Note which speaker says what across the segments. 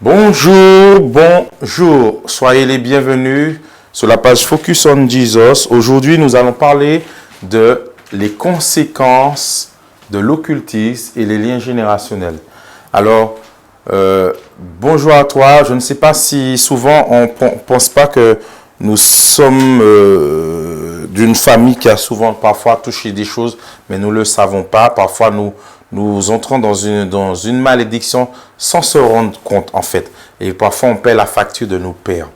Speaker 1: Bonjour, bonjour. Soyez les bienvenus sur la page Focus on Jesus. Aujourd'hui, nous allons parler de les conséquences de l'occultisme et les liens générationnels. Alors, bonjour à toi. Je ne sais pas si souvent on ne pense pas que nous sommes d'une famille qui a souvent parfois touché des choses, mais nous ne le savons pas. Parfois, nous entrons dans une malédiction sans se rendre compte, en fait. Et parfois, on paie la facture de nos pères.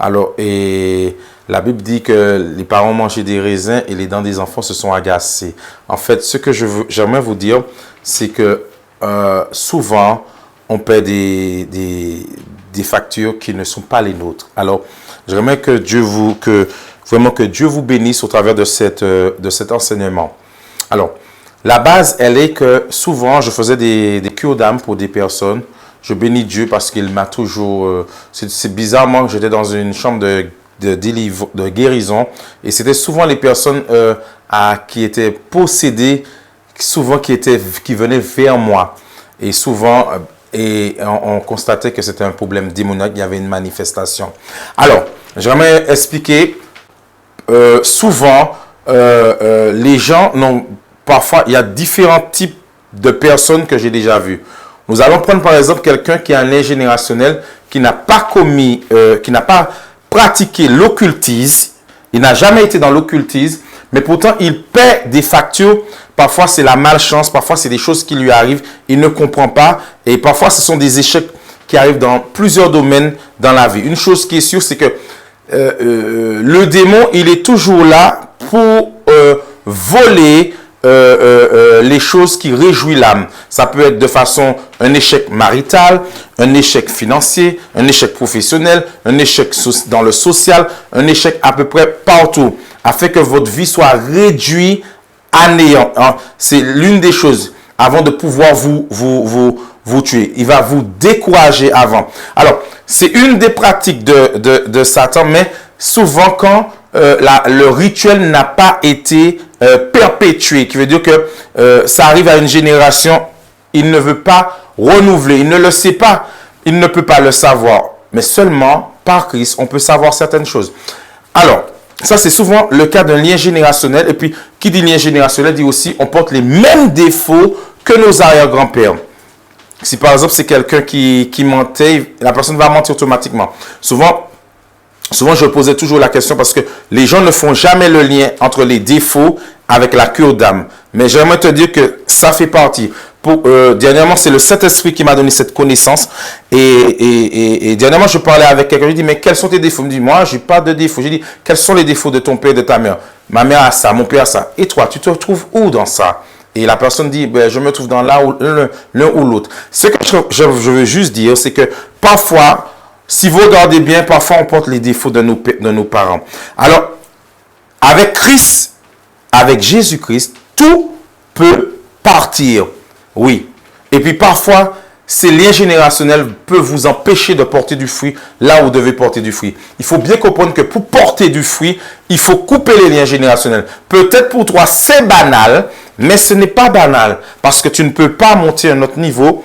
Speaker 1: Alors, et la Bible dit que les parents mangeaient des raisins et les dents des enfants se sont agacées. En fait, ce que j'aimerais vous dire, c'est que souvent, on paie des factures qui ne sont pas les nôtres. Alors, j'aimerais que Dieu vous bénisse au travers de cet enseignement. Alors, la base, elle est que souvent, je faisais des cures d'âme pour des personnes. Je bénis Dieu parce qu'il m'a toujours... c'est bizarrement que j'étais dans une chambre de guérison. Et c'était souvent les personnes qui étaient possédées, souvent qui venaient vers moi. Et souvent, on constatait que c'était un problème démoniaque, il y avait une manifestation. Alors, j'aimerais expliquer, souvent, les gens n'ont... Parfois, il y a différents types de personnes que j'ai déjà vues. Nous allons prendre par exemple quelqu'un qui a un lien générationnel, qui n'a pas pratiqué l'occultisme. Il n'a jamais été dans l'occultisme, mais pourtant il paie des factures. Parfois, c'est la malchance, parfois, c'est des choses qui lui arrivent. Il ne comprend pas et parfois, ce sont des échecs qui arrivent dans plusieurs domaines dans la vie. Une chose qui est sûre, c'est que le démon, il est toujours là pour voler les choses qui réjouissent l'âme. Ça peut être de façon un échec marital, un échec financier, un échec professionnel, un échec dans le social, un échec à peu près partout, afin que votre vie soit réduite à néant. C'est l'une des choses avant de pouvoir vous tuer. Il va vous décourager avant. Alors, c'est une des pratiques de Satan, mais souvent quand le rituel n'a pas été perpétué, qui veut dire que ça arrive à une génération, il ne veut pas renouveler, il ne le sait pas, il ne peut pas le savoir, mais seulement par Christ, on peut savoir certaines choses. Alors, ça c'est souvent le cas d'un lien générationnel, et puis qui dit lien générationnel dit aussi on porte les mêmes défauts que nos arrière-grands-pères. Si par exemple c'est quelqu'un qui mentait, la personne va mentir automatiquement. Souvent, je posais toujours la question parce que les gens ne font jamais le lien entre les défauts avec la cure d'âme. Mais j'aimerais te dire que ça fait partie. Dernièrement, c'est le Saint-Esprit qui m'a donné cette connaissance. Et dernièrement, je parlais avec quelqu'un. Je lui dis, mais quels sont tes défauts? Il me dit, moi, je n'ai pas de défauts. Je lui dis, quels sont les défauts de ton père et de ta mère? Ma mère a ça, mon père a ça. Et toi, tu te retrouves où dans ça? Et la personne dit, ben, je me trouve dans l'un ou l'autre. Ce que je veux juste dire, c'est que parfois... Si vous regardez bien, parfois on porte les défauts de nos parents. Alors, avec Christ, avec Jésus-Christ, tout peut partir. Oui. Et puis parfois, ces liens générationnels peuvent vous empêcher de porter du fruit là où vous devez porter du fruit. Il faut bien comprendre que pour porter du fruit, il faut couper les liens générationnels. Peut-être pour toi, c'est banal, mais ce n'est pas banal parce que tu ne peux pas monter à un autre niveau.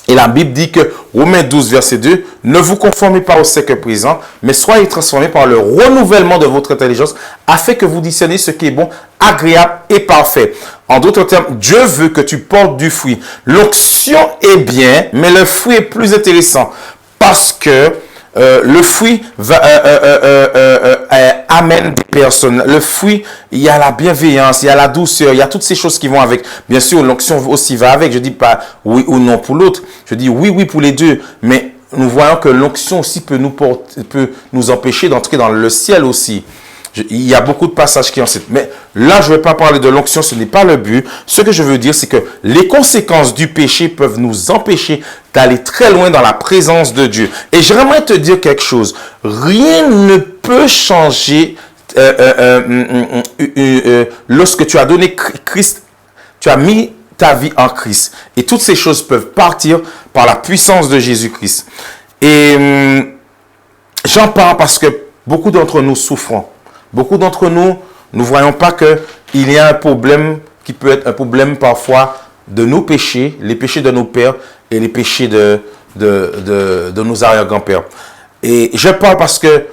Speaker 1: Et la Bible dit que, Romains 12, verset 2, ne vous conformez pas au siècle présent, mais soyez transformés par le renouvellement de votre intelligence, afin que vous discerniez ce qui est bon, agréable et parfait. En d'autres termes, Dieu veut que tu portes du fruit. L'onction est bien, mais le fruit est plus intéressant, parce que le fruit amène des personnes. Le fruit, il y a la bienveillance, il y a la douceur, il y a toutes ces choses qui vont avec. Bien sûr, l'onction aussi va avec. Je dis pas oui ou non pour l'autre. Je dis oui pour les deux. Mais nous voyons que l'onction aussi peut nous empêcher d'entrer dans le ciel aussi. Il y a beaucoup de passages qui en citent. Mais là, je ne vais pas parler de l'onction, ce n'est pas le but. Ce que je veux dire, c'est que les conséquences du péché peuvent nous empêcher d'aller très loin dans la présence de Dieu. Et j'aimerais te dire quelque chose. Rien ne peut changer lorsque tu as donné Christ, tu as mis ta vie en Christ. Et toutes ces choses peuvent partir par la puissance de Jésus-Christ. Et j'en parle parce que beaucoup d'entre nous souffrons. Beaucoup d'entre nous, ne voyons pas qu'il y a un problème qui peut être un problème parfois de nos péchés, les péchés de nos pères et les péchés de de nos arrière-grands-pères. Et je parle parce que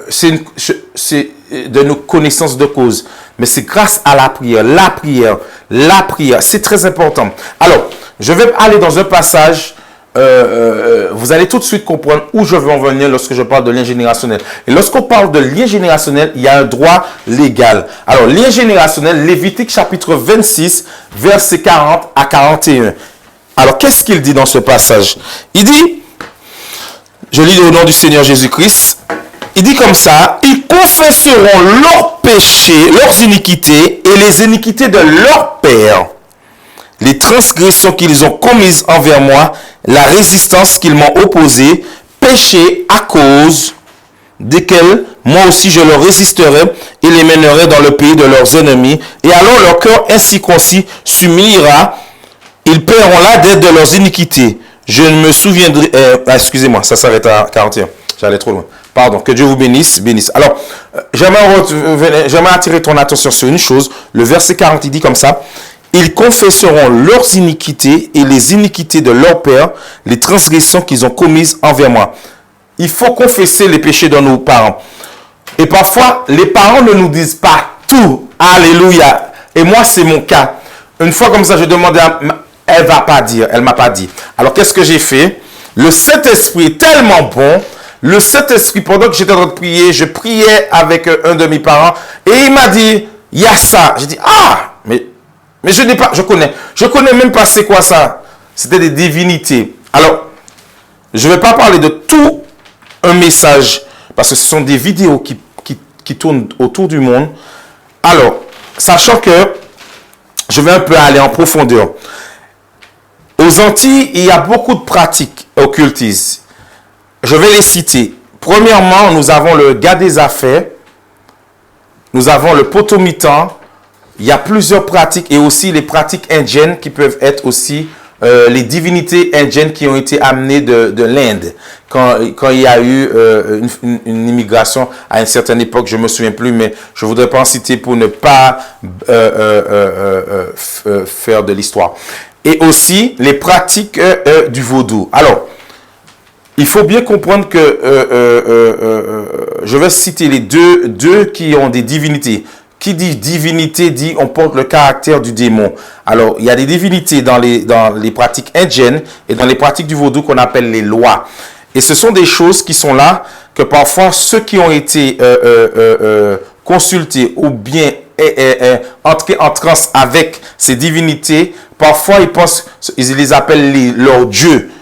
Speaker 1: c'est de nos connaissances de cause. Mais c'est grâce à la prière, la prière. C'est très important. Alors, je vais aller dans un passage. Vous allez tout de suite comprendre où je veux en venir lorsque je parle de lien générationnel. Et lorsqu'on parle de lien générationnel, il y a un droit légal. Alors, lien générationnel, Lévitique chapitre 26, versets 40 à 41. Alors, qu'est-ce qu'il dit dans ce passage? Il dit, je lis au nom du Seigneur Jésus-Christ, il dit comme ça, ils confesseront leurs péchés, leurs iniquités et les iniquités de leurs pères, les transgressions qu'ils ont commises envers moi, la résistance qu'ils m'ont opposée, péchés à cause desquels moi aussi je leur résisterai et les mènerai dans le pays de leurs ennemis. Et alors leur cœur incirconcis s'humiliera, ils paieront la dette de leurs iniquités. Je ne me souviendrai... excusez-moi, ça s'arrête à 41. J'allais trop loin. Pardon, que Dieu vous bénisse. Alors, j'aimerais attirer ton attention sur une chose. Le verset 40, il dit comme ça. Ils confesseront leurs iniquités et les iniquités de leurs pères, les transgressions qu'ils ont commises envers moi. Il faut confesser les péchés de nos parents. Et parfois, les parents ne nous disent pas tout. Alléluia. Et moi, c'est mon cas. Une fois comme ça, je demandais à... Elle va pas dire, elle m'a pas dit. Alors, qu'est-ce que j'ai fait? Le Saint-Esprit est tellement bon. Le Saint-Esprit, pendant que j'étais en train de prier, je priais avec un de mes parents. Et il m'a dit, il y a ça. J'ai dit, ah, mais je n'ai pas, je connais même pas c'est quoi ça. C'était des divinités. Alors, je ne vais pas parler de tout un message, parce que ce sont des vidéos qui tournent autour du monde. Alors, sachant que je vais un peu aller en profondeur. Aux Antilles, il y a beaucoup de pratiques occultistes. Je vais les citer. Premièrement, nous avons le gars des affaires. Nous avons le potomitan. Il y a plusieurs pratiques et aussi les pratiques indiennes qui peuvent être aussi les divinités indiennes qui ont été amenées de l'Inde. Quand il y a eu une immigration à une certaine époque, je ne me souviens plus, mais je ne voudrais pas en citer pour ne pas faire de l'histoire. Et aussi les pratiques du vaudou. Alors, il faut bien comprendre que je vais citer les deux qui ont des divinités. Qui dit divinité dit on porte le caractère du démon. Alors, il y a des divinités dans les pratiques indiennes et dans les pratiques du vaudou qu'on appelle les lois. Et ce sont des choses qui sont là que parfois ceux qui ont été consultés ou bien entrés en transe avec ces divinités, parfois ils les appellent leurs dieux.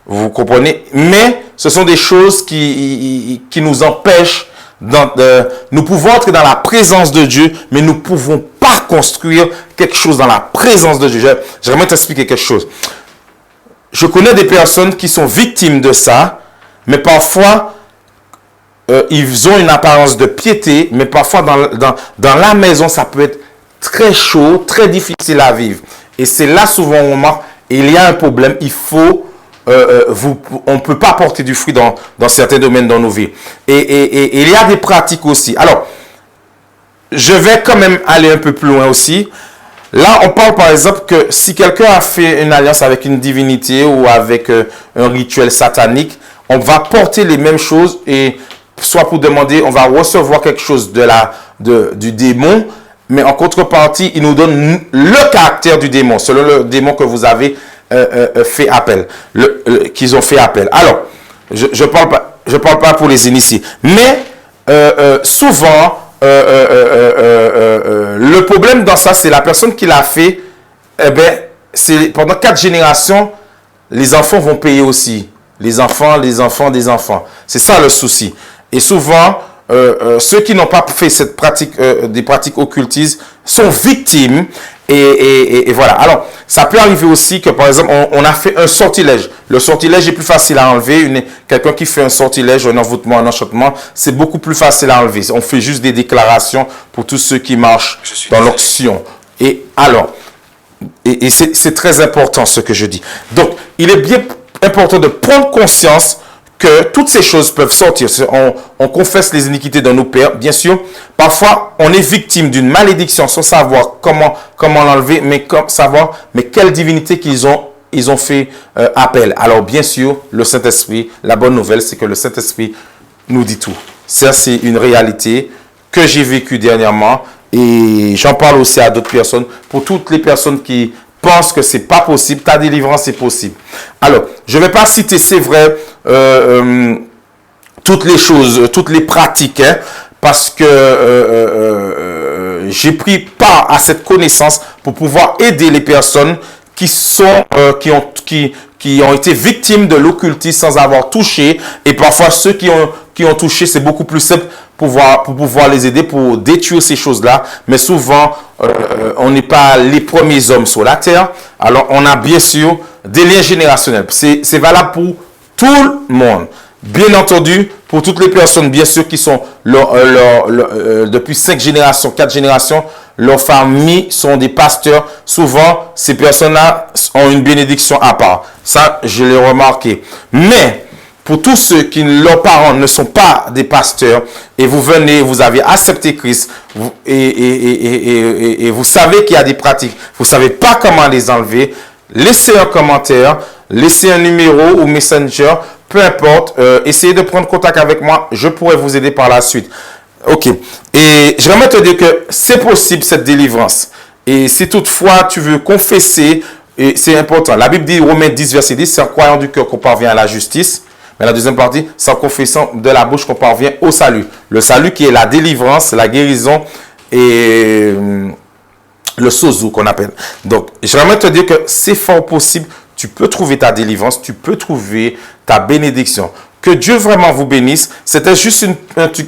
Speaker 1: Vous comprenez? Mais ce sont des choses qui nous empêchent. Nous pouvons entrer dans la présence de Dieu, mais nous ne pouvons pas construire quelque chose dans la présence de Dieu. J'aimerais t'expliquer quelque chose. Je connais des personnes qui sont victimes de ça, mais parfois, ils ont une apparence de piété, mais parfois dans la maison, ça peut être très chaud, très difficile à vivre. Et c'est là souvent où on remarque, il y a un problème, on ne peut pas porter du fruit dans certains domaines dans nos vies. Et il y a des pratiques aussi. Alors, je vais quand même aller un peu plus loin aussi. Là, on parle par exemple que si quelqu'un a fait une alliance avec une divinité ou avec un rituel satanique, on va porter les mêmes choses et soit pour demander, on va recevoir quelque chose du démon, mais en contrepartie, il nous donne le caractère du démon, selon le démon que vous avez fait appel, qu'ils ont fait appel. Alors, je parle pas pour les initiés, mais souvent, le problème dans ça, c'est la personne qui l'a fait, c'est pendant 4 générations, les enfants vont payer aussi. Les enfants des enfants. C'est ça le souci. Et souvent, ceux qui n'ont pas fait cette pratique, des pratiques occultistes, sont victimes. Et voilà. Alors, ça peut arriver aussi que, par exemple, on a fait un sortilège. Le sortilège est plus facile à enlever. Quelqu'un qui fait un sortilège, un envoûtement, un enchantement, c'est beaucoup plus facile à enlever. On fait juste des déclarations pour tous ceux qui marchent dans l'onction. Et alors, et c'est très important ce que je dis. Donc, il est bien important de prendre conscience que toutes ces choses peuvent sortir. On confesse les iniquités de nos pères, bien sûr. Parfois, on est victime d'une malédiction sans savoir comment l'enlever, mais savoir quelle divinité qu'ils ont ils ont fait appel. Alors bien sûr, le Saint-Esprit, la bonne nouvelle, c'est que le Saint-Esprit nous dit tout. Ça, c'est une réalité que j'ai vécue dernièrement et j'en parle aussi à d'autres personnes. Pour toutes les personnes qui pensent que c'est pas possible, ta délivrance est possible. Alors, je ne vais pas citer, c'est vrai, toutes les choses, toutes les pratiques, hein, parce que j'ai pris part à cette connaissance pour pouvoir aider les personnes qui sont, qui ont été victimes de l'occultisme sans avoir touché. Et parfois, ceux qui ont touché, c'est beaucoup plus simple pour pouvoir les aider, pour détruire ces choses-là. Mais souvent, on n'est pas les premiers hommes sur la terre. Alors, on a bien sûr des liens générationnels. C'est valable pour tout le monde. Bien entendu, pour toutes les personnes, bien sûr, qui sont depuis 5 générations, 4 générations, leurs familles sont des pasteurs. Souvent, ces personnes-là ont une bénédiction à part. Ça, je l'ai remarqué. Mais, pour tous ceux qui, leurs parents ne sont pas des pasteurs, et vous venez, vous avez accepté Christ, et vous savez qu'il y a des pratiques, vous ne savez pas comment les enlever, laissez un commentaire, laissez un numéro ou messenger, peu importe, essayez de prendre contact avec moi, je pourrais vous aider par la suite. Ok, et j'aimerais te dire que c'est possible cette délivrance. Et si toutefois tu veux confesser, et c'est important, la Bible dit, Romains 10, verset 10, c'est en croyant du cœur qu'on parvient à la justice. Mais la deuxième partie, c'est en confessant de la bouche qu'on parvient au salut. Le salut qui est la délivrance, la guérison et le sozo qu'on appelle. Donc, j'aimerais te dire que c'est fort possible. Tu peux trouver ta délivrance, tu peux trouver ta bénédiction. Que Dieu vraiment vous bénisse. C'était juste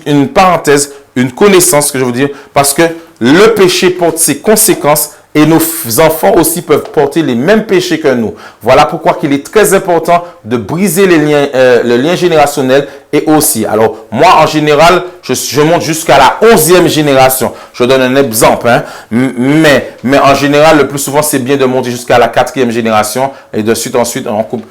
Speaker 1: une parenthèse, une connaissance que je veux dire, parce que le péché porte ses conséquences et nos enfants aussi peuvent porter les mêmes péchés que nous. Voilà pourquoi il est très important de briser les liens, le lien générationnel et aussi. Alors, moi, en général, je monte jusqu'à la 11e génération. Je donne un exemple, hein. Mais en général, le plus souvent, c'est bien de monter jusqu'à la 4e génération et de suite ensuite, on coupe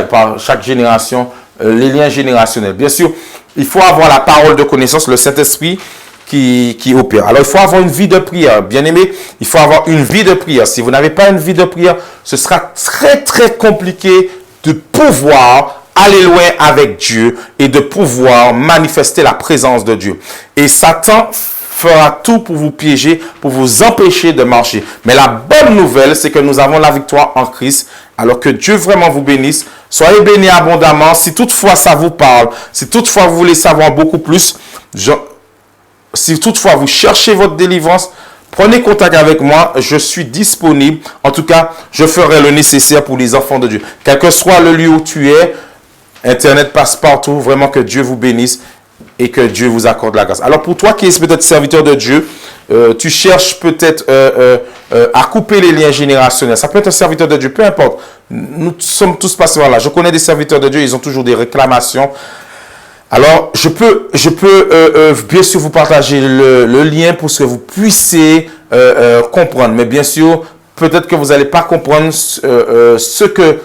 Speaker 1: par chaque génération les liens générationnels. Bien sûr, il faut avoir la parole de connaissance, le Saint-Esprit qui opère. Alors, il faut avoir une vie de prière. Bien aimé, il faut avoir une vie de prière. Si vous n'avez pas une vie de prière, ce sera très, très compliqué de pouvoir aller loin avec Dieu et de pouvoir manifester la présence de Dieu. Et Satan fera tout pour vous piéger, pour vous empêcher de marcher. Mais la bonne nouvelle, c'est que nous avons la victoire en Christ. Alors que Dieu vraiment vous bénisse. Soyez bénis abondamment. Si toutefois ça vous parle, si toutefois vous voulez savoir beaucoup plus, si toutefois vous cherchez votre délivrance, prenez contact avec moi. Je suis disponible. En tout cas, je ferai le nécessaire pour les enfants de Dieu. Quel que soit le lieu où tu es, Internet passe partout. Vraiment que Dieu vous bénisse et que Dieu vous accorde la grâce. Alors pour toi qui es peut-être serviteur de Dieu, tu cherches peut-être à couper les liens générationnels. Ça peut être un serviteur de Dieu, peu importe. Nous sommes tous passés par là. Je connais des serviteurs de Dieu, ils ont toujours des réclamations. Alors, je peux bien sûr vous partager le lien pour que vous puissiez comprendre. Mais bien sûr, peut-être que vous n'allez pas comprendre ce que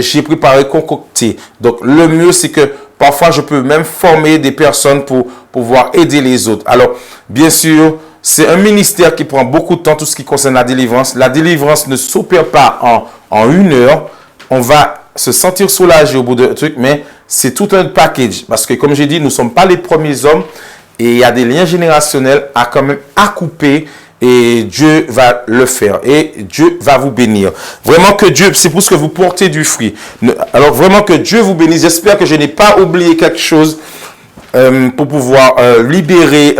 Speaker 1: j'ai préparé, concocté. Donc, le mieux, c'est que parfois, je peux même former des personnes pour pouvoir aider les autres. Alors, bien sûr, c'est un ministère qui prend beaucoup de temps, tout ce qui concerne la délivrance. La délivrance ne s'opère pas en une heure. On va se sentir soulagé au bout de truc, mais c'est tout un package. Parce que, comme j'ai dit, nous ne sommes pas les premiers hommes et il y a des liens générationnels à quand même à couper et Dieu va le faire et Dieu va vous bénir. Vraiment que Dieu, c'est pour ce que vous portez du fruit. Alors, vraiment que Dieu vous bénisse. J'espère que je n'ai pas oublié quelque chose pour pouvoir libérer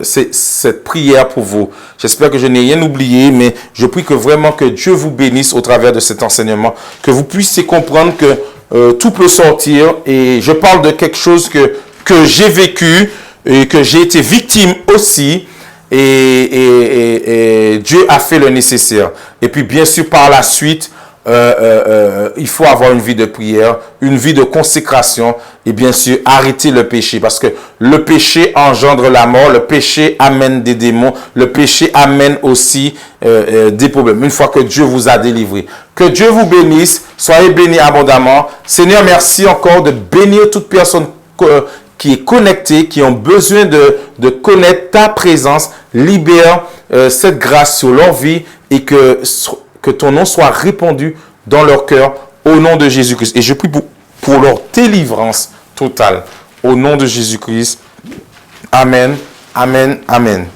Speaker 1: cette prière pour vous. J'espère que je n'ai rien oublié, mais je prie que vraiment que Dieu vous bénisse au travers de cet enseignement, que vous puissiez comprendre que tout peut sortir. Et je parle de quelque chose que j'ai vécu et que j'ai été victime aussi. Et Dieu a fait le nécessaire. Et puis bien sûr par la suite, il faut avoir une vie de prière, une vie de consécration et bien sûr arrêter le péché parce que le péché engendre la mort, le péché amène des démons, le péché amène aussi des problèmes une fois que Dieu vous a délivré. Que Dieu vous bénisse, soyez bénis abondamment. Seigneur, merci encore de bénir toute personne qui est connectée, qui ont besoin de connaître ta présence. Libère cette grâce sur leur vie et que que ton nom soit répandu dans leur cœur au nom de Jésus-Christ. Et je prie pour leur délivrance totale au nom de Jésus-Christ. Amen, amen, amen.